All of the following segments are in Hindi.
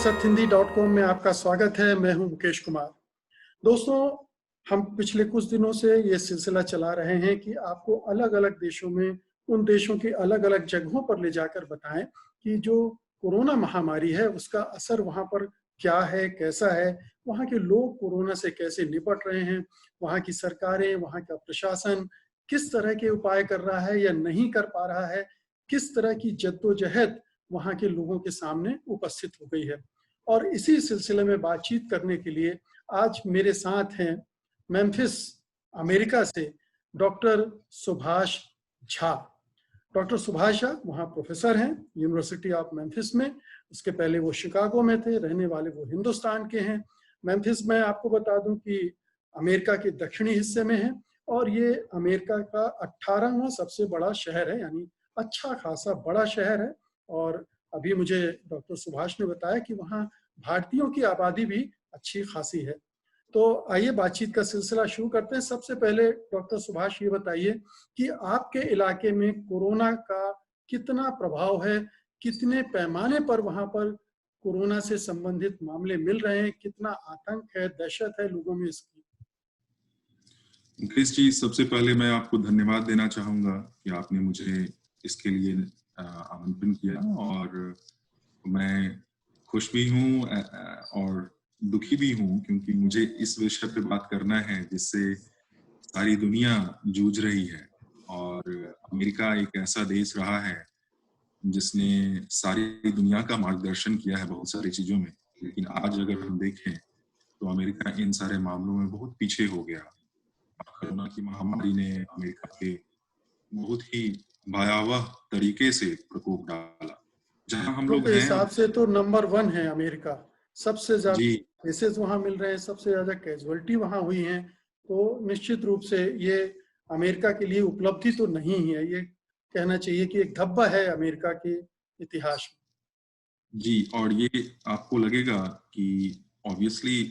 सतहिंदी.com में आपका स्वागत है। मैं हूं मुकेश कुमार। दोस्तों, हम पिछले कुछ दिनों से ये सिलसिला चला रहे हैं कि आपको अलग अलग देशों में, उन देशों की अलग अलग जगहों पर ले जाकर बताएं कि जो कोरोना महामारी है उसका असर वहां पर क्या है, कैसा है, वहां के लोग कोरोना से कैसे निपट रहे हैं, वहां की सरकारें, वहां का प्रशासन किस तरह के उपाय कर रहा है या नहीं कर पा रहा है, किस तरह की जद्दोजहद वहां के लोगों के सामने उपस्थित हो गई है। और इसी सिलसिले में बातचीत करने के लिए आज मेरे साथ हैं मेम्फिस, अमेरिका से डॉक्टर सुभाष झा। डॉक्टर सुभाष झा वहाँ प्रोफेसर हैं यूनिवर्सिटी ऑफ मेम्फिस में। उसके पहले वो शिकागो में थे, रहने वाले वो हिंदुस्तान के हैं। मेम्फिस में आपको बता दूं कि अमेरिका के दक्षिणी हिस्से में है और ये अमेरिका का 18वां सबसे बड़ा शहर है, यानी अच्छा खासा बड़ा शहर है। और अभी मुझे डॉक्टर सुभाष ने बताया कि वहाँ भारतीयों की आबादी भी अच्छी खासी है। तो आइए बातचीत का सिलसिला शुरू करते हैं। सबसे पहले डॉक्टर सुभाष ये बताइए कि आपके इलाके में कोरोना का कितना प्रभाव है, कितने पैमाने पर वहाँ पर कोरोना से संबंधित मामले मिल रहे हैं, कितना आतंक है, दहशत है लोगों में इसकी। मुकेश जी, सबसे पहले मैं आपको धन्यवाद देना चाहूँगा कि आपने मुझे इसके लिए आमंत्रण किया, और मैं खुश भी हूँ और दुखी भी हूँ, क्योंकि मुझे इस विषय पे बात करना है जिससे सारी दुनिया जूझ रही है। और अमेरिका एक ऐसा देश रहा है जिसने सारी दुनिया का मार्गदर्शन किया है बहुत सारी चीज़ों में, लेकिन आज अगर हम देखें तो अमेरिका इन सारे मामलों में बहुत पीछे हो गया। कोरोना की महामारी ने अमेरिका पे बहुत ही भयावह तरीके से प्रकोप डाला। जहां हम लोग के हैं हिसाब से तो नंबर 1 है अमेरिका। सबसे ज्यादा जी केसेस वहां मिल रहे हैं, सबसे ज्यादा कैजुअलिटी वहां हुई है। तो निश्चित रूप से ये अमेरिका के लिए उपलब्धि तो नहीं है, ये कहना चाहिए कि एक धब्बा है अमेरिका के इतिहास में। जी। और ये आपको लगेगा कि ऑब्वियसली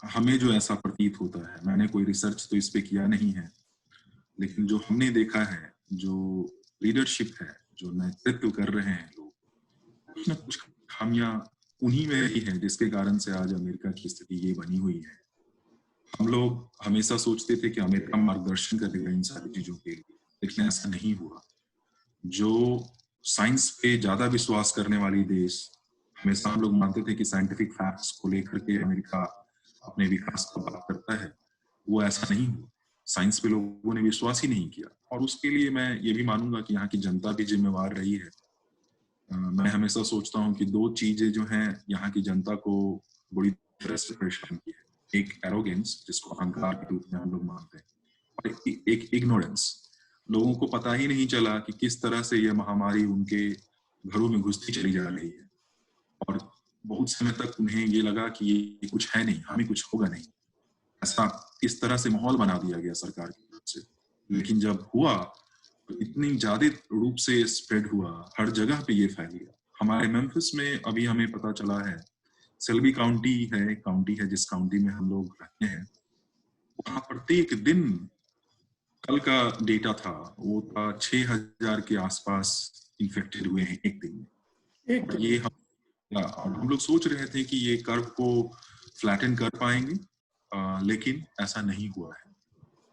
हमें जो ऐसा प्रतीत होता है, मैंने कोई रिसर्च तो इस पे किया नहीं है, लेकिन जो हमने देखा है, जो लीडरशिप है, जो नेतृत्व कर रहे हैं लोग, कुछ ना कुछ खामियां उन्हीं में ही है जिसके कारण से आज अमेरिका की स्थिति ये बनी हुई है। हम लोग हमेशा सोचते थे कि अमेरिका मार्गदर्शन करेगा इन सारी चीजों के लिए, लेकिन ऐसा नहीं हुआ। जो साइंस पे ज्यादा विश्वास करने वाली देश, हमेशा हम लोग मानते थे कि साइंटिफिक फैक्ट्स को लेकर के अमेरिका अपने विकास का बात करता है, वो ऐसा नहीं हुआ। साइंस पे लोगों ने विश्वास ही नहीं किया, और उसके लिए मैं ये भी मानूंगा कि यहाँ की जनता भी जिम्मेवार रही है। मैं हमेशा सोचता हूँ कि दो चीजें जो हैं यहाँ की जनता को बड़ी तरह से परेशान की है। एक एरोगेंस, जिसको अहंकार के रूप में हम लोग मानते हैं, और एक इग्नोरेंस। लोगों को पता ही नहीं चला कि किस तरह से ये महामारी उनके घरों में घुसती चली जा रही है, और बहुत समय तक उन्हें ये लगा कि ये कुछ है नहीं, हमें कुछ होगा नहीं। ऐसा इस तरह से माहौल बना दिया गया सरकार की तरफ से। लेकिन जब हुआ तो इतनी ज्यादा रूप से स्प्रेड हुआ, हर जगह पे ये फैल गया। हमारे मेम्फिस में अभी हमें पता चला है, सेल्बी काउंटी है जिस काउंटी में हम लोग रहते हैं, वहां प्रत्येक दिन, कल का डेटा था, वो था 6000 के आसपास इन्फेक्टेड हुए हैं एक दिन में। और ये हम लोग सोच रहे थे कि ये कर्व को फ्लैटन कर पाएंगे, लेकिन ऐसा नहीं हुआ है।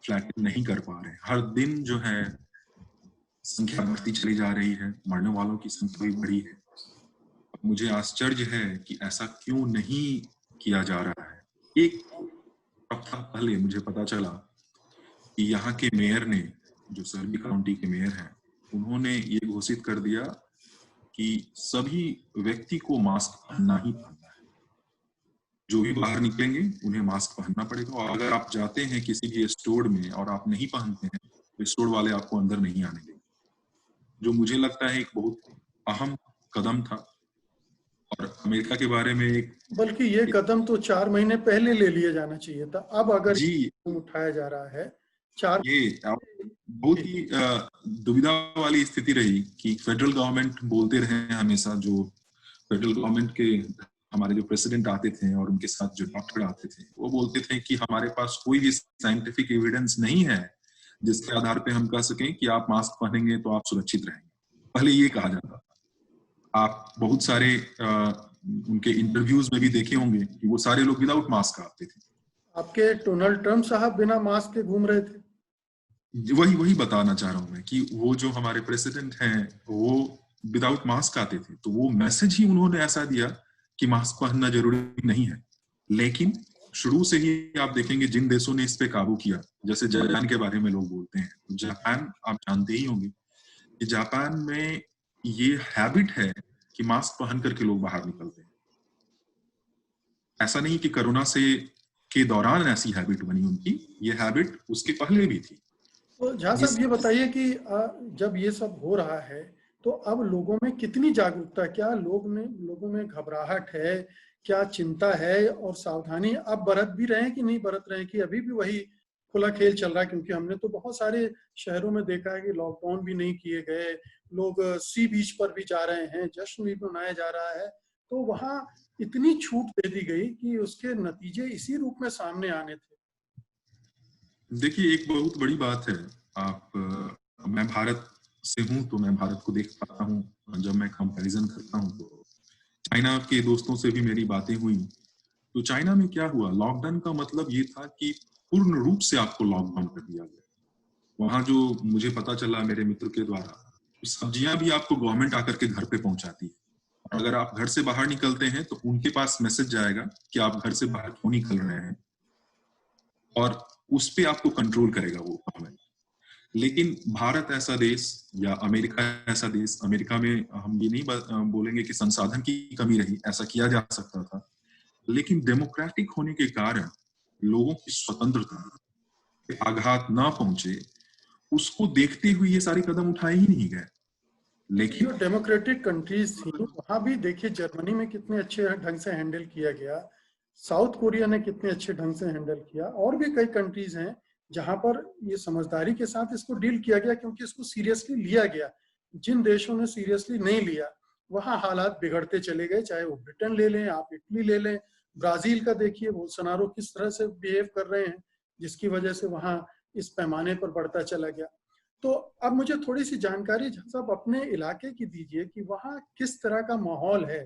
फ्लैटन नहीं कर पा रहे। हर दिन जो है संख्या बढ़ती चली जा रही है, मरने वालों की संख्या भी बढ़ी है। मुझे आश्चर्य है कि ऐसा क्यों नहीं किया जा रहा है। एक हफ्ता पहले मुझे पता चला कि यहाँ के मेयर ने, जो सेल्बी काउंटी के मेयर हैं, उन्होंने ये घोषित कर दिया कि सभी व्यक्ति को मास्क पहनना ही पड़ना है। जो भी बाहर निकलेंगे उन्हें मास्क पहनना पड़ेगा, और अगर आप जाते हैं किसी भी स्टोर में और आप नहीं पहनते हैं तो स्टोर वाले आपको अंदर नहीं आने देंगे। जो मुझे लगता है एक बहुत अहम कदम था, और अमेरिका के बारे में बल्कि ये कदम तो 4 महीने पहले ले लिया जाना चाहिए था। अब अगर जी उठाया जा रहा है, 4 ये बहुत ही दुविधा वाली स्थिति रही कि फेडरल गवर्नमेंट बोलते रहे हमेशा, जो फेडरल गवर्नमेंट के हमारे जो प्रेसिडेंट आते थे और उनके साथ जो डॉक्टर आते थे, वो बोलते थे कि हमारे पास कोई भी साइंटिफिक एविडेंस नहीं है जिसके आधार पे हम कह सकें कि आप मास्क पहनेंगे तो आप सुरक्षित रहेंगे। पहले ये कहा जाता था। आप बहुत सारे उनके इंटरव्यूज में भी देखे होंगे कि वो सारे लोग विदाउट मास्क आते थे। आपके डोनाल्ड ट्रंप साहब बिना मास्क के घूम रहे थे। वही वही बताना चाह रहा हूं मैं कि वो जो हमारे प्रेसिडेंट हैं वो विदाउट मास्क आते थे, तो वो मैसेज ही उन्होंने ऐसा दिया कि मास्क पहनना जरूरी नहीं है। लेकिन शुरू से ही आप देखेंगे जिन देशों ने इस पे काबू किया, जैसे जापान के बारे में लोग बोलते हैं, तो जापान आप जानते ही होंगे कि जापान में ये हैबिट है कि मास्क पहन करके लोग बाहर निकलते हैं। ऐसा नहीं कि कोरोना से के दौरान ऐसी हैबिट बनी उनकी, ये हैबिट उसके पहले भी थी। तो झा साहब ये बताइए कि जब ये सब हो रहा है तो अब लोगों में कितनी जागरूकता, क्या लोगों में घबराहट है, क्या चिंता है, और सावधानी अब बरत भी रहे हैं कि नहीं बरत रहे हैं, कि अभी भी वही खुला खेल चल रहा है? क्योंकि हमने तो बहुत सारे शहरों में देखा है कि लॉकडाउन भी नहीं किए गए, लोग सी बीच पर भी जा रहे हैं, जश्न भी मनाया जा रहा है, तो वहां इतनी छूट दे दी गई कि उसके नतीजे इसी रूप में सामने आने थे। देखिए, एक बहुत बड़ी बात है। मैं भारत से हूं तो मैं भारत को देख पाता हूं। जब मैं कंपैरिजन करता हूं तो चाइना के दोस्तों से भी मेरी बातें हुई, तो चाइना में क्या हुआ, लॉकडाउन का मतलब ये था कि पूर्ण रूप से आपको लॉकडाउन कर दिया गया। वहां जो मुझे पता चला मेरे मित्र के द्वारा, सब्जियां भी आपको गवर्नमेंट आकर के घर पे पहुंचाती है। और अगर आप घर से बाहर निकलते हैं तो उनके पास मैसेज जाएगा कि आप घर से बाहर क्यों निकल रहे हैं, और उस पे आपको कंट्रोल करेगा वो गवर्नमेंट। लेकिन भारत ऐसा देश या अमेरिका ऐसा देश, अमेरिका में हम ये नहीं बोलेंगे कि संसाधन की कमी रही, ऐसा किया जा सकता था, लेकिन डेमोक्रेटिक होने के कारण लोगों की स्वतंत्रता पे आघात ना पहुंचे, उसको देखते हुए ये सारे कदम उठाए ही नहीं गए। जो लेकिन डेमोक्रेटिक कंट्रीज थी वहां भी देखिए, जर्मनी में कितने अच्छे ढंग से हैंडल किया गया, साउथ कोरिया ने कितने अच्छे ढंग से हैंडल किया, और भी कई कंट्रीज हैं जहां पर ये समझदारी के साथ इसको डील किया गया, क्योंकि इसको सीरियसली लिया गया। जिन देशों ने सीरियसली नहीं लिया वहां हालात बिगड़ते चले गए, चाहे वो ब्रिटेन ले लें, आप इटली ले लें, ब्राजील का देखिए बोल्सोनारो किस तरह से बिहेव कर रहे हैं, जिसकी वजह से वहां इस पैमाने पर बढ़ता चला गया। तो अब मुझे थोड़ी सी जानकारी साहब अपने इलाके की दीजिए कि वहाँ किस तरह का माहौल है,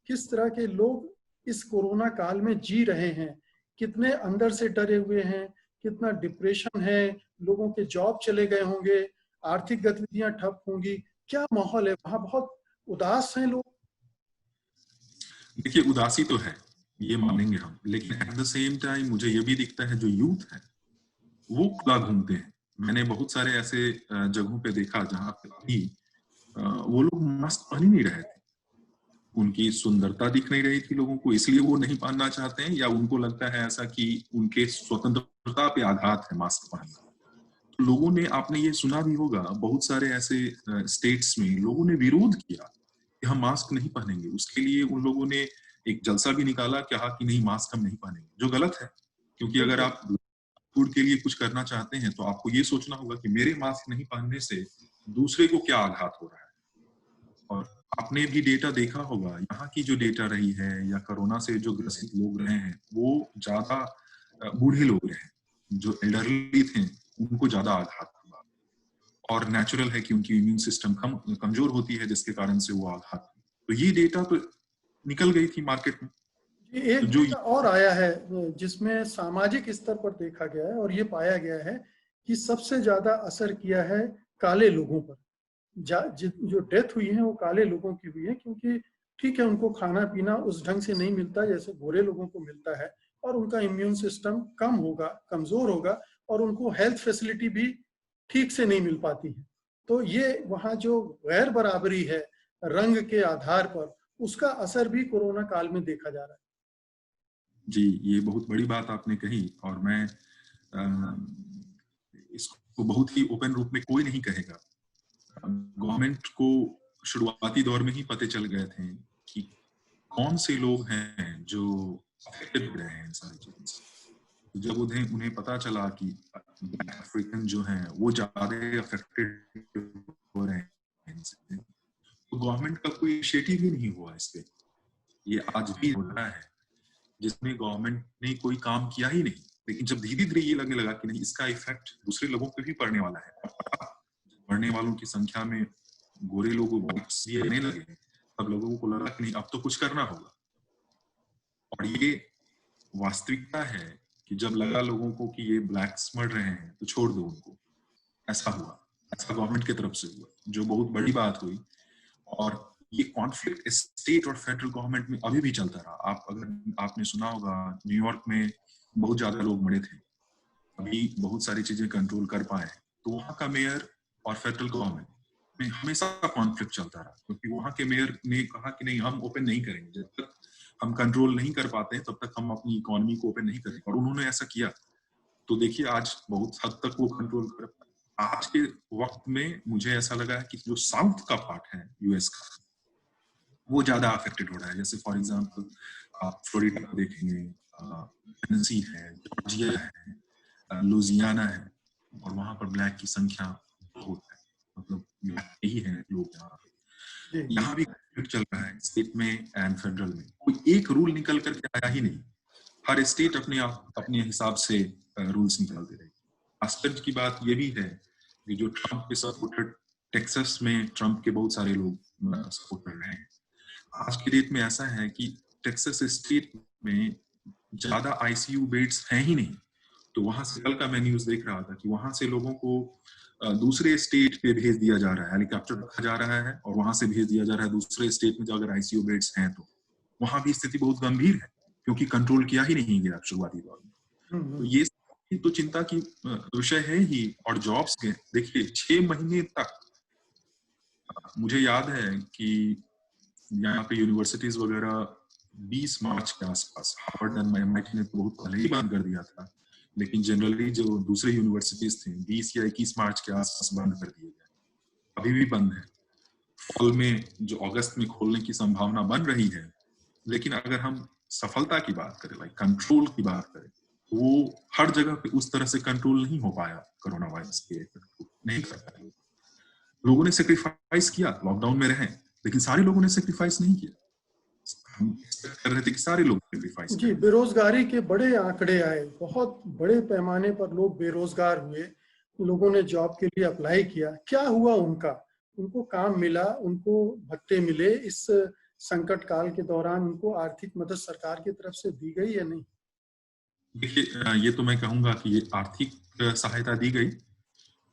किस तरह के लोग इस कोरोना काल में जी रहे हैं, कितने अंदर से डरे हुए हैं, कितना डिप्रेशन है, लोगों के जॉब चले गए होंगे, आर्थिक गतिविधियां ठप होंगी, क्या माहौल है वहाँ? बहुत उदास हैं लोग। देखिए, उदासी तो है, ये मानेंगे हम, लेकिन एट द सेम टाइम मुझे ये भी दिखता है जो यूथ है वो खुला घूमते हैं। मैंने बहुत सारे ऐसे जगहों पे देखा जहां पे भी वो लोग मास्क पहन ही नहीं रहे थे। उनकी सुंदरता दिख नहीं रही थी लोगों को, इसलिए वो नहीं पहनना चाहते हैं, या उनको लगता है ऐसा कि उनके स्वतंत्रता पे आघात है मास्क पहनना। तो लोगों ने, आपने ये सुना भी होगा, बहुत सारे ऐसे स्टेट्स में लोगों ने विरोध किया कि हम मास्क नहीं पहनेंगे। उसके लिए उन लोगों ने एक जलसा भी निकाला, कहा कि नहीं, मास्क हम नहीं पहनेंगे, जो गलत है। क्योंकि अगर आप फूड के लिए कुछ करना चाहते हैं तो आपको ये सोचना होगा कि मेरे मास्क नहीं पहनने से दूसरे को क्या आघात हो रहा है। और आपने भी डेटा देखा होगा, यहाँ की जो डेटा रही है, या कोरोना से जो ग्रसित लोग रहे हैं वो ज्यादा बूढ़े लोग रहे हैं। जो एल्डरली थे उनको ज्यादा आघात हुआ, और नेचुरल है कि उनकी इम्यून सिस्टम कमजोर होती है, जिसके कारण से वो आघात। तो ये डेटा तो निकल गई थी मार्केट में। तो एक जो डेटा और आया है जिसमें सामाजिक स्तर पर देखा गया है और ये पाया गया है कि सबसे ज्यादा असर किया है काले लोगों पर। जो डेथ हुई है वो काले लोगों की हुई है, क्योंकि ठीक है उनको खाना पीना उस ढंग से नहीं मिलता जैसे गोरे लोगों को मिलता है, और उनका इम्यून सिस्टम कम होगा, कमजोर होगा, और उनको हेल्थ फैसिलिटी भी ठीक से नहीं मिल पाती है। तो ये वहाँ जो गैर बराबरी है रंग के आधार पर, उसका असर भी कोरोना काल में देखा जा रहा है। जी, ये बहुत बड़ी बात आपने कही, और मैं इसको बहुत ही ओपन रूप में कोई नहीं कहेगा। गवर्नमेंट को शुरुआती दौर में ही पते चल गए थे कि कौन से लोग हैं जो अफेक्टेड हो रहे हैं इन सारी चीजों से। जब उन्हें पता चला कि ब्लैक अफ्रीकन जो हैं वो ज्यादा अफेक्टेड हो रहे हैं इनसे, तो गवर्नमेंट का कोई इनिशिएटिव ही नहीं हुआ इस पे। ये आज भी हो रहा है जिसमें गवर्नमेंट ने कोई काम किया ही नहीं। लेकिन जब धीरे धीरे ये लगने लगा कि नहीं, इसका इफेक्ट दूसरे लोगों पे भी पड़ने वाला है, मरने वालों की संख्या में गोरे लोग भी आने लगे, तब लोगों को लगा कि नहीं, अब तो कुछ करना होगा। और ये वास्तविकता है कि जब लगा लोगों को कि ये ब्लैक्स मर रहे हैं तो छोड़ दो उनको, ऐसा हुआ, ऐसा गवर्नमेंट की तरफ से हुआ, जो बहुत बड़ी बात हुई। और ये कॉन्फ्लिक्ट स्टेट और फेडरल गवर्नमेंट में अभी भी चलता रहा। अगर आपने सुना होगा, न्यूयॉर्क में बहुत ज्यादा लोग मरे थे, अभी बहुत सारी चीजें कंट्रोल कर पाए, तो वहां का मेयर और फेडरल गवर्नमेंट में हमेशा कॉन्फ्लिक्ट चलता रहा, क्योंकि वहां के मेयर ने कहा कि नहीं, हम ओपन नहीं करेंगे, जब तक हम कंट्रोल नहीं कर पाते तब तक हम अपनी इकोनॉमी को ओपन नहीं करेंगे। और उन्होंने ऐसा किया, तो देखिए आज बहुत हद तक वो कंट्रोल कर पाए। आज के वक्त में मुझे ऐसा लगा है कि जो साउथ का पार्ट है यूएस का, वो ज्यादा अफेक्टेड हो रहा है। जैसे फॉर एग्जांपल आप फ्लोरिडा को देखेंगे, टेनेसी है, जॉर्जिया है, लुजियाना है, और वहां पर ब्लैक की संख्या बहुत है, मतलब ब्लैक ही है लोग यहाँ पे। यहाँ भी कॉन्फ्लिक्ट चल रहा है स्टेट में एंड फेडरल में। कोई एक रूल निकल करके आया ही नहीं, हर स्टेट अपने हिसाब से रूल्स निकालते रहे। आश्चर्य की बात ये भी है कि जो ट्रम्प के सपोर्टर, टेक्सास में ट्रम्प के बहुत सारे लोग सपोर्ट कर रहे हैं। आज के डेट में ऐसा है कि टेक्सास स्टेट में ज्यादा आईसीयू बेड्स हैं ही नहीं, तो वहां से कल का मैं न्यूज देख रहा था कि वहां से लोगों को दूसरे स्टेट पे भेज दिया जा रहा है, हेलीकॉप्टर रखा जा रहा है और वहां से भेज दिया जा रहा है दूसरे स्टेट में, जो अगर आईसीयू बेड्स हैं तो वहां भी स्थिति बहुत गंभीर है, क्योंकि कंट्रोल किया ही नहीं गया शुरुआती दौर में। तो ये तो चिंता की विषय है ही। और जॉब्स के देखिए 6 महीने तक, मुझे याद है कि यहाँ पे यूनिवर्सिटीज वगैरह 20 मार्च के आसपास, हार्वर्ड एंड एमआईटी ने तो बहुत पहले ही बंद कर दिया था, लेकिन जनरली जो दूसरे यूनिवर्सिटीज थे 20 या 21 मार्च के आसपास बंद कर दिए गए, अभी भी बंद है। फॉल में जो अगस्त में खोलने की संभावना बन रही है, लेकिन अगर हम सफलता की बात करें, लाइक कंट्रोल की बात करें, वो हर जगह पे उस तरह से कंट्रोल नहीं हो पाया कोरोना वायरस के इफेक्ट को, नहीं कर पाए। लोगों ने सेक्रीफाइस किया, लॉकडाउन में रहे, लेकिन सारे लोगों ने सेक्रीफाइस नहीं किया। हम एक्सपेक्ट कर रहे थे कि सारे लोग सेक्रीफाइस जी, करें। बेरोजगारी के बड़े आंकड़े आए, बहुत बड़े पैमाने पर लोग बेरोजगार हुए, लोगों ने जॉब के लिए अप्लाई किया। क्या हुआ उनका? उनको काम मिला, उनको भत्ते मिले? इस संकट काल के दौरान उनको आर्थिक मदद सरकार की तरफ से दी गई या नहीं? देखिए, ये तो मैं कहूंगा कि ये आर्थिक सहायता दी गई,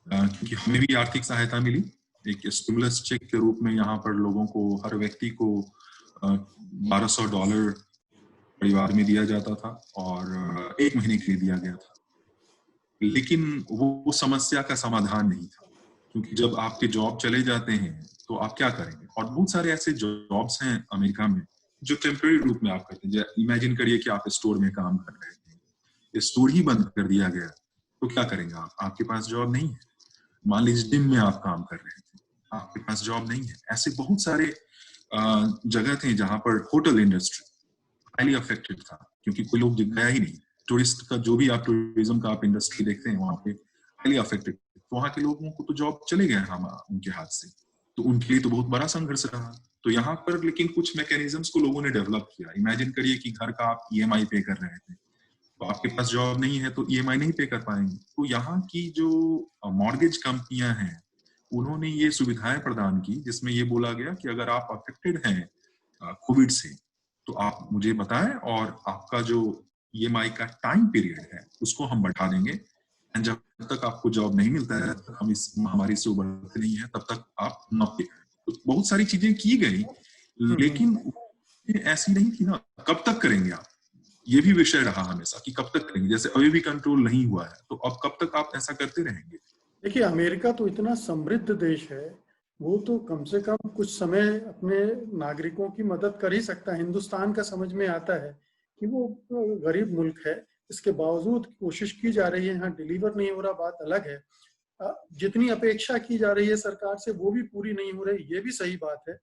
क्योंकि हमें भी आर्थिक सहायता मिली एक स्टिमुलस चेक के रूप में। यहाँ पर लोगों को, हर व्यक्ति को $1200 परिवार में दिया जाता था और 1 महीने के लिए दिया गया था। लेकिन वो समस्या का समाधान नहीं था, क्योंकि जब आपके जॉब चले जाते हैं तो आप क्या करेंगे। और बहुत सारे ऐसे जॉब्स हैं अमेरिका में जो टेम्पररी रूप में आप करते हैं। इमेजिन करिए कि आप स्टोर में काम कर रहे हैं, स्टोर ही बंद कर दिया गया, तो क्या करेंगे आप? आपके पास जॉब नहीं है। मान लीजिए जिम में आप काम कर रहे थे, आपके पास जॉब नहीं है। ऐसे बहुत सारे जगह थे जहां पर होटल इंडस्ट्री हाईली अफेक्टेड था, क्योंकि कोई लोग गया ही नहीं। टूरिस्ट का जो भी आप टूरिज्म का आप इंडस्ट्री देखते हैं वहां पे हाईली अफेक्टेड, तो वहां के लोगों को तो जॉब चले गए हम उनके हाथ से, तो उनके लिए तो बहुत बड़ा संघर्ष रहा। तो यहाँ पर लेकिन कुछ मैकेनिज्म्स को लोगों ने डेवलप किया। इमेजिन करिए कि घर का आप ईएमआई पे कर रहे थे, तो आपके पास जॉब नहीं है तो ईएमआई नहीं पे कर पाएंगे। तो यहाँ की जो मॉर्गेज कंपनियां हैं, उन्होंने ये सुविधाएं प्रदान की, जिसमें ये बोला गया कि अगर आप अफेक्टेड हैं कोविड से, तो आप मुझे बताएं और आपका जो ईएमआई का टाइम पीरियड है उसको हम बढ़ा देंगे। जब तक आपको जॉब नहीं मिलता है, तब तक हम इस महामारी से उबरते नहीं है, तब तक आप न पे करें। तो बहुत सारी चीजें की गई, लेकिन ऐसी नहीं थी ना, कब तक करेंगे आप? ये भी विषय रहा हमेशा कि कब तक करेंगे। जैसे अभी भी कंट्रोल नहीं हुआ है, तो अब कब तक आप ऐसा करते रहेंगे? देखिए, अमेरिका तो इतना समृद्ध देश है, वो तो कम से कम कुछ समय अपने नागरिकों की मदद कर ही सकता है। हिंदुस्तान का समझ में आता है कि वो गरीब मुल्क है, इसके बावजूद कोशिश की जा रही है, यहाँ डिलीवर नहीं हो रहा, बात अलग है। जितनी अपेक्षा की जा रही है सरकार से वो भी पूरी नहीं हो रही, ये भी सही बात है।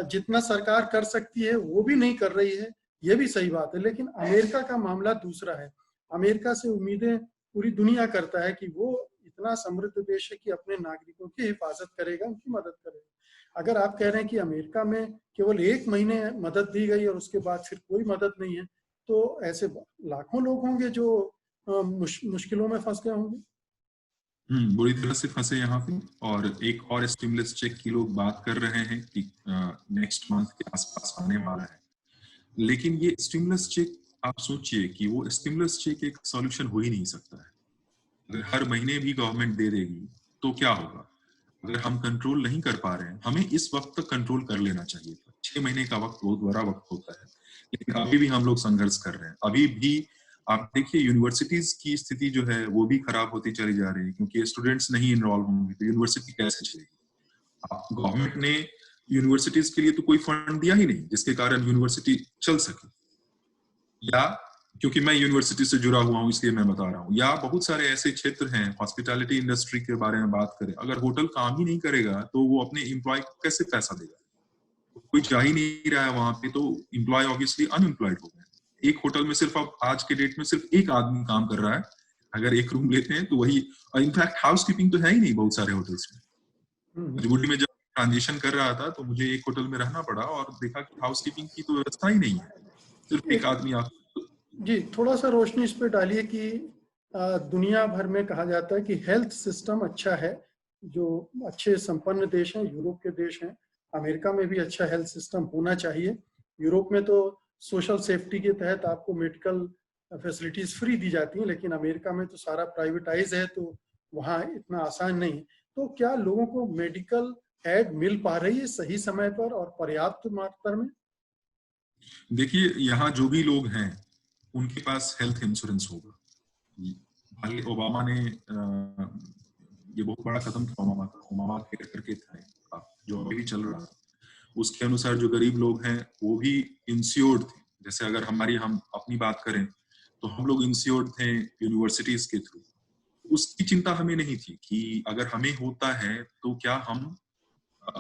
जितना सरकार कर सकती है वो भी नहीं कर रही है, ये भी सही बात है। लेकिन अमेरिका का मामला दूसरा है। अमेरिका से उम्मीदें पूरी दुनिया करता है कि वो इतना समृद्ध देश है कि अपने नागरिकों की हिफाजत करेगा, उनकी मदद करेगा। अगर आप कह रहे हैं कि अमेरिका में केवल 1 महीने मदद दी गई और उसके बाद फिर कोई मदद नहीं है, तो ऐसे लाखों लोग होंगे जो मुश्किलों में फंस गए होंगे। बुरी तरह से फंसे यहाँ पे। और एक और स्टिमुलस चेक की लोग बात कर रहे हैं कि नेक्स्ट मंथ के आसपास आने वाला है। लेकिन ये स्टिमुलस चेक, आप सोचिए कि वो स्टिमुलस चेक एक सॉल्यूशन हो ही नहीं सकता है। अगर हर महीने भी गवर्नमेंट दे देगी तो क्या होगा? अगर हम कंट्रोल नहीं कर पा रहे हैं, हमें इस वक्त तक कंट्रोल कर लेना चाहिए था। 6 महीने का वक्त बहुत बड़ा वक्त होता है, लेकिन अभी भी हम लोग संघर्ष कर रहे हैं। अभी भी आप देखिए यूनिवर्सिटीज की स्थिति जो है वो भी खराब होती चली जा रही है, क्योंकि स्टूडेंट्स नहीं इनरोल होंगे तो यूनिवर्सिटी कैसे चलेगी? गवर्नमेंट ने यूनिवर्सिटीज के लिए तो कोई फंड दिया ही नहीं जिसके कारण यूनिवर्सिटी चल सके। या क्योंकि मैं यूनिवर्सिटी से जुड़ा हुआ हूं इसलिए मैं बता रहा हूँ, या बहुत सारे ऐसे क्षेत्र हैं, हॉस्पिटैलिटी इंडस्ट्री के बारे में बात करें, अगर होटल काम ही नहीं करेगा तो वो अपने एम्प्लॉय को कैसे पैसा देगा? कोई जा ही नहीं रहा है वहां पे, तो एम्प्लॉय ऑब्वियसली अनएम्प्लॉयड हो गए। एक होटल में सिर्फ अब आज के डेट में सिर्फ एक आदमी काम कर रहा है, अगर एक रूम लेते हैं तो वही। इनफैक्ट हाउस कीपिंग तो है ही नहीं बहुत सारे होटल्स में। मजबूरी में जब ट्रांजिशन कर रहा था तो मुझे एक होटल में रहना पड़ा और देखा कि हाउस कीपिंग की तो व्यवस्था ही नहीं है, सिर्फ एक आदमी आप। जी, थोड़ा सा रोशनी इस पे डालिए कि दुनिया भर में कहा जाता है कि हेल्थ सिस्टम अच्छा है, जो अच्छे संपन्न देश हैं, यूरोप के देश हैं, अमेरिका में भी अच्छा हेल्थ सिस्टम होना चाहिए। यूरोप में तो सोशल सेफ्टी के तहत आपको मेडिकल फैसिलिटीज फ्री दी जाती हैं, लेकिन अमेरिका में तो सारा प्राइवेटाइज है, तो वहाँ इतना आसान नहीं है। तो क्या लोगों को मेडिकल एड मिल पा रही है सही समय पर और पर्याप्त मात्रा में? देखिए, यहाँ जो भी लोग हैं उनके पास हेल्थ इंश्योरेंस होगा। हाल ही ओबामा ने ये बहुत बड़ा कदम था, ओबामा केयर करके था जो अभी भी चल रहा है। उसके अनुसार जो गरीब लोग हैं वो भी इंश्योर्ड थे। जैसे अगर हम अपनी बात करें तो हम लोग इंश्योर्ड थे यूनिवर्सिटीज के थ्रू। उसकी चिंता हमें नहीं थी कि अगर हमें होता है तो क्या हम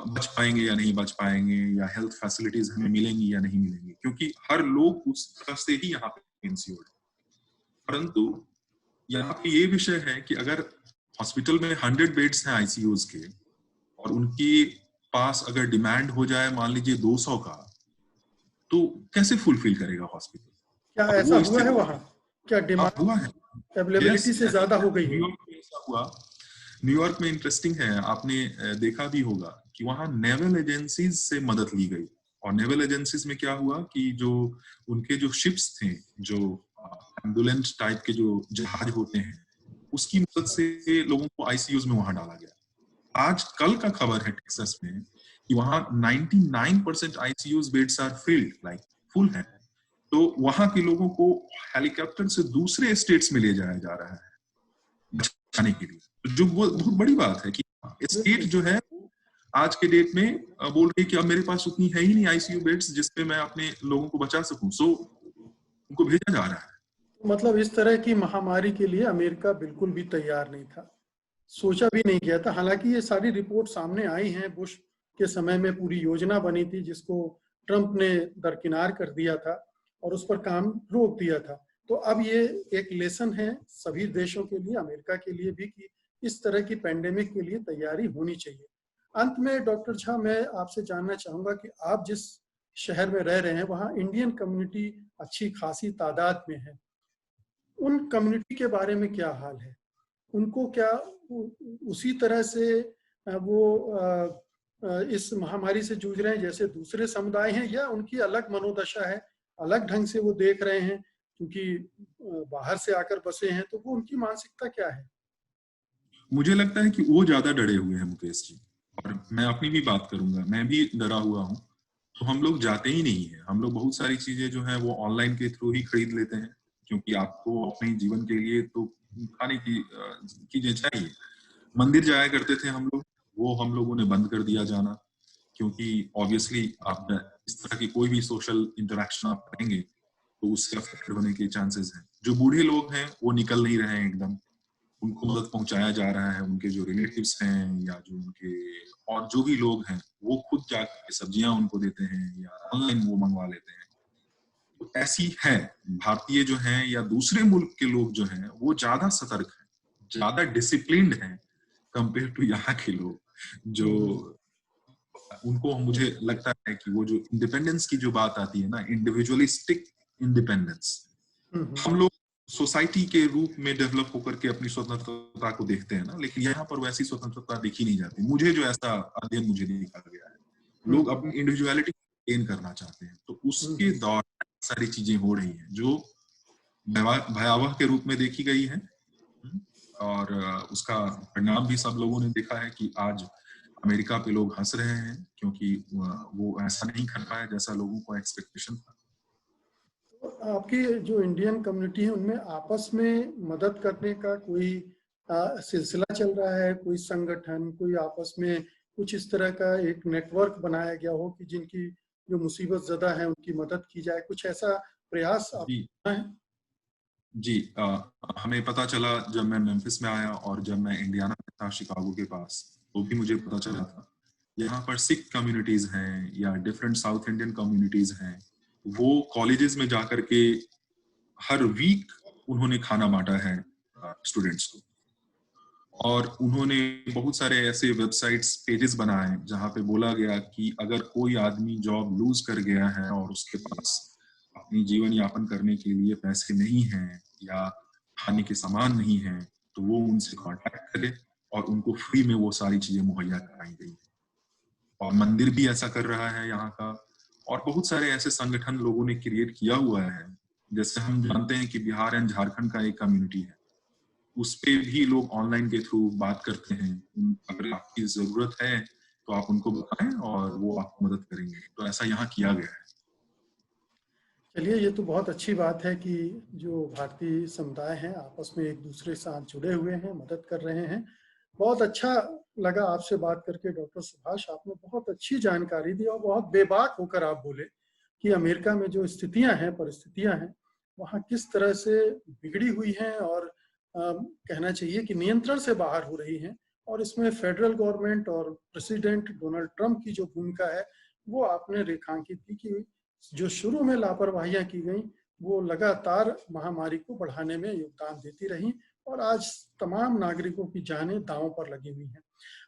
बच पाएंगे या नहीं बच पाएंगे, या हेल्थ फैसिलिटीज हमें मिलेंगी या नहीं मिलेंगी, क्योंकि हर लोग उस तरह से ही यहाँ पे इंश्योर्ड है। परंतु यहाँ पे ये विषय है कि अगर हॉस्पिटल में 100 बेड्स हैं आईसीयूज के, और उनके पास अगर डिमांड हो जाए मान लीजिए 200 का, तो कैसे फुलफिल करेगा हॉस्पिटल? क्या और ऐसा वो हुआ है स्थिति वहाँ? क्या हाँ हुआ डिमांड है। यस, अवेलेबिलिटी से ज्यादा हो गई है? न्यूयॉर्क में ऐसा हुआ। न्यूयॉर्क में इंटरेस्टिंग है, आपने देखा भी होगा कि वहां नेवल एजेंसीज से मदद ली गई। और नेवल एजेंसीज में क्या हुआ कि जो उनके जो शिप्स थे, जो एम्बुलेंस टाइप के जो जहाज होते हैं, उसकी मदद से लोगों को आईसीयूज में वहां डाला गया। आज कल का खबर है टेक्सास में कि वहां 99% ICUs beds are filled, like full है। तो वहां के लोगों को हेलीकॉप्टर से दूसरे स्टेट्स में ले जाया जा रहा है बचाने के लिए, जो बहुत बड़ी बात है कि स्टेट बिल्कुल। जो है आज के डेट में बोल रही है कि अब मेरे पास उतनी है ही नहीं आईसीयू बेड्स जिसपे मैं अपने लोगों को बचा सकूं, सो उनको भेजा जा रहा है। मतलब इस तरह की महामारी के लिए अमेरिका बिल्कुल भी तैयार नहीं था, सोचा भी नहीं गया था। हालांकि ये सारी रिपोर्ट सामने आई हैं, बुश के समय में पूरी योजना बनी थी जिसको ट्रंप ने दरकिनार कर दिया था और उस पर काम रोक दिया था। तो अब ये एक लेसन है सभी देशों के लिए, अमेरिका के लिए भी, कि इस तरह की पेंडेमिक के लिए तैयारी होनी चाहिए। अंत में डॉक्टर झा, मैं आपसे जानना चाहूंगा कि आप जिस शहर में रह रहे हैं वहाँ इंडियन कम्युनिटी अच्छी खासी तादाद में है। उन कम्युनिटी के बारे में क्या हाल है? उनको क्या उसी तरह से वो इस महामारी से जूझ रहे हैं जैसे दूसरे समुदाय हैं, या उनकी अलग मनोदशा है, अलग ढंग से वो देख रहे हैं क्योंकि बाहर से आकर बसे हैं, तो वो उनकी मानसिकता क्या है? मुझे लगता है कि वो ज्यादा डरे हुए हैं मुकेश जी। और मैं अपनी भी बात करूंगा, मैं भी डरा हुआ हूँ। तो हम लोग जाते ही नहीं है, हम लोग बहुत सारी चीजें जो है वो ऑनलाइन के थ्रू ही खरीद लेते हैं, क्योंकि आपको अपने जीवन के लिए तो खाने की चीजें चाहिए। मंदिर जाया करते थे हम लोग, वो हम लोगों ने बंद कर दिया जाना, क्योंकि ऑब्वियसली आप इस तरह की कोई भी सोशल इंटरेक्शन आप करेंगे तो उससे अफेक्टेड होने के चांसेस हैं। जो बूढ़े लोग हैं वो निकल नहीं रहे हैं एकदम, उनको मदद पहुंचाया जा रहा है, उनके जो रिलेटिव्स हैं या जो उनके और जो भी लोग हैं वो खुद जाकर सब्जियां उनको देते हैं या ऑनलाइन वो मंगवा लेते हैं। तो ऐसी है, भारतीय जो हैं या दूसरे मुल्क के लोग जो हैं वो ज्यादा सतर्क हैं, ज्यादा डिसिप्लिन्ड हैं कंपेयर टू यहाँ के लोग, जो उनको मुझे लगता है कि वो जो इंडिपेंडेंस की जो बात आती है ना, इंडिविजुअलिस्टिक इंडिपेंडेंस, हम लोग सोसाइटी के रूप में डेवलप होकर के अपनी स्वतंत्रता को देखते हैं ना, लेकिन यहाँ पर वैसी स्वतंत्रता देखी नहीं जाती। मुझे जो ऐसा अध्ययन मुझे दिखा गया है, लोग अपनी इंडिविजुअलिटी गेन करना चाहते हैं, तो उसके दौरान सारी चीजें हो रही हैं जो भयावह के रूप में देखी गई है, और उसका परिणाम भी सब लोगों ने देखा है कि आज अमेरिका पे लोग हंस रहे हैं क्योंकि वो ऐसा नहीं कर पाया जैसा लोगों को एक्सपेक्टेशन था। आपकी जो इंडियन कम्युनिटी है उनमें आपस में मदद करने का कोई सिलसिला चल रहा है, कोई संगठन, कोई आपस में कुछ इस तरह का एक नेटवर्क बनाया गया हो कि जिनकी जो मुसीबत ज़दा है उनकी मदद की जाए, कुछ ऐसा प्रयास आप है? जी, हमें पता चला जब मैं मेम्फिस में आया और जब मैं इंडियाना में था शिकागो के पास, तो भी मुझे पता चला था यहाँ पर सिख कम्युनिटीज हैं या डिफरेंट साउथ इंडियन कम्युनिटीज हैं, वो कॉलेजेस में जाकर के हर वीक उन्होंने खाना बांटा है स्टूडेंट्स को, और उन्होंने बहुत सारे ऐसे वेबसाइट्स पेजेस बनाए जहाँ पे बोला गया कि अगर कोई आदमी जॉब लूज कर गया है और उसके पास अपनी जीवन यापन करने के लिए पैसे नहीं हैं या खाने के सामान नहीं है, तो वो उनसे कांटेक्ट करे और उनको फ्री में वो सारी चीजें मुहैया कराई गई। और मंदिर भी ऐसा कर रहा है यहाँ का, और बहुत सारे ऐसे संगठन लोगों ने क्रिएट किया हुआ है। जैसे हम जानते हैं कि बिहार एंड झारखंड का एक कम्युनिटी है, उस पे भी लोग ऑनलाइन के थ्रू बात करते हैं। अगर आपकी जरूरत है तो आप उनको बताएं और वो आपको मदद करेंगे। तो ऐसा यहाँ किया गया है। चलिए, ये तो बहुत अच्छी बात है कि जो भारतीय समुदाय हैं आपस में एक दूसरे के साथ जुड़े हुए हैं, मदद कर रहे हैं। बहुत अच्छा लगा आपसे बात करके डॉक्टर सुभाष, आपने बहुत अच्छी जानकारी दी और बहुत बेबाक होकर आप बोले कि अमेरिका में जो स्थितियां हैं, परिस्थितियां हैं, वहाँ किस तरह से बिगड़ी हुई हैं और कहना चाहिए कि नियंत्रण से बाहर हो रही हैं। और इसमें फेडरल गवर्नमेंट और प्रेसिडेंट डोनाल्ड ट्रंप की जो भूमिका है वो आपने रेखांकित की कि जो शुरू में लापरवाहियां की गई वो लगातार महामारी को बढ़ाने में योगदान देती रही और आज तमाम नागरिकों की जानें दांव पर लगी हुई हैं।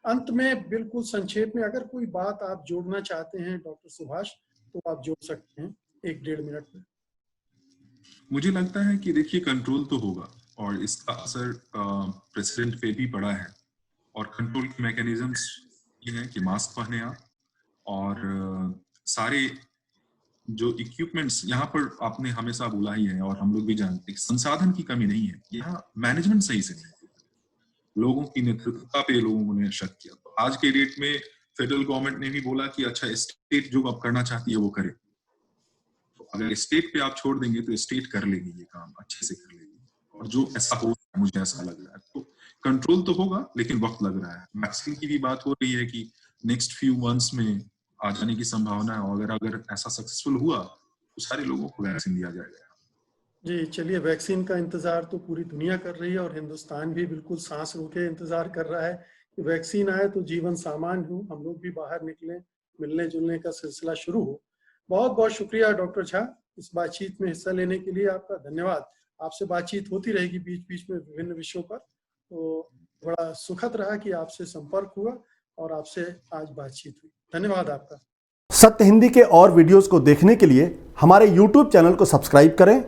अंत में बिल्कुल संक्षेप में अगर कोई बात आप जोड़ना चाहते हैं डॉक्टर सुभाष, तो आप जोड़ सकते हैं 1-1.5 मिनट में। मुझे लगता है कि देखिए, कंट्रोल तो होगा और इसका असर प्रेसिडेंट पे भी पड़ा है, और कंट्रोल के मैकेनिज्म्स ये हैं कि मास्क पहने आप, और सारे जो इक्विपमेंट्स यहाँ पर आपने हमेशा बोला ही है और हम लोग भी जानते हैं, संसाधन की कमी नहीं है, यहाँ मैनेजमेंट सही से नहीं, लोगों की नेतृत्वता पे लोगों ने शक किया। तो आज के डेट में फेडरल गवर्नमेंट ने भी बोला कि अच्छा, स्टेट जो अब करना चाहती है वो करे। तो अगर स्टेट पे आप छोड़ देंगे तो स्टेट कर लेगी ये काम, अच्छे से कर लेगी, और जो ऐसा हो रहा है, मुझे ऐसा लग रहा है। तो कंट्रोल तो होगा लेकिन वक्त लग रहा है। वैक्सीन की भी बात हो रही है कि नेक्स्ट फ्यू मंथ्स में आ जाने की संभावना है, और अगर ऐसा सक्सेसफुल हुआ तो सारे लोगों को वैक्सीन दिया जाएगा। जी चलिए, वैक्सीन का इंतजार तो पूरी दुनिया कर रही है और हिंदुस्तान भी बिल्कुल सांस रोके इंतजार कर रहा है कि वैक्सीन आए तो जीवन सामान्य हो, हम लोग भी बाहर निकलें, मिलने जुलने का सिलसिला शुरू हो। बहुत बहुत शुक्रिया डॉक्टर झा, इस बातचीत में हिस्सा लेने के लिए आपका धन्यवाद। आपसे बातचीत होती रहेगी बीच बीच में विभिन्न विषयों पर, तो बड़ा सुखद रहा कि आपसे संपर्क हुआ और आपसे आज बातचीत हुई। धन्यवाद आपका। सत्य हिंदी के और वीडियोस को देखने के लिए हमारे YouTube चैनल को सब्सक्राइब करें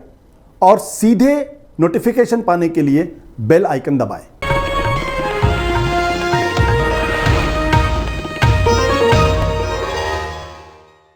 और सीधे नोटिफिकेशन पाने के लिए बेल आइकन दबाएं।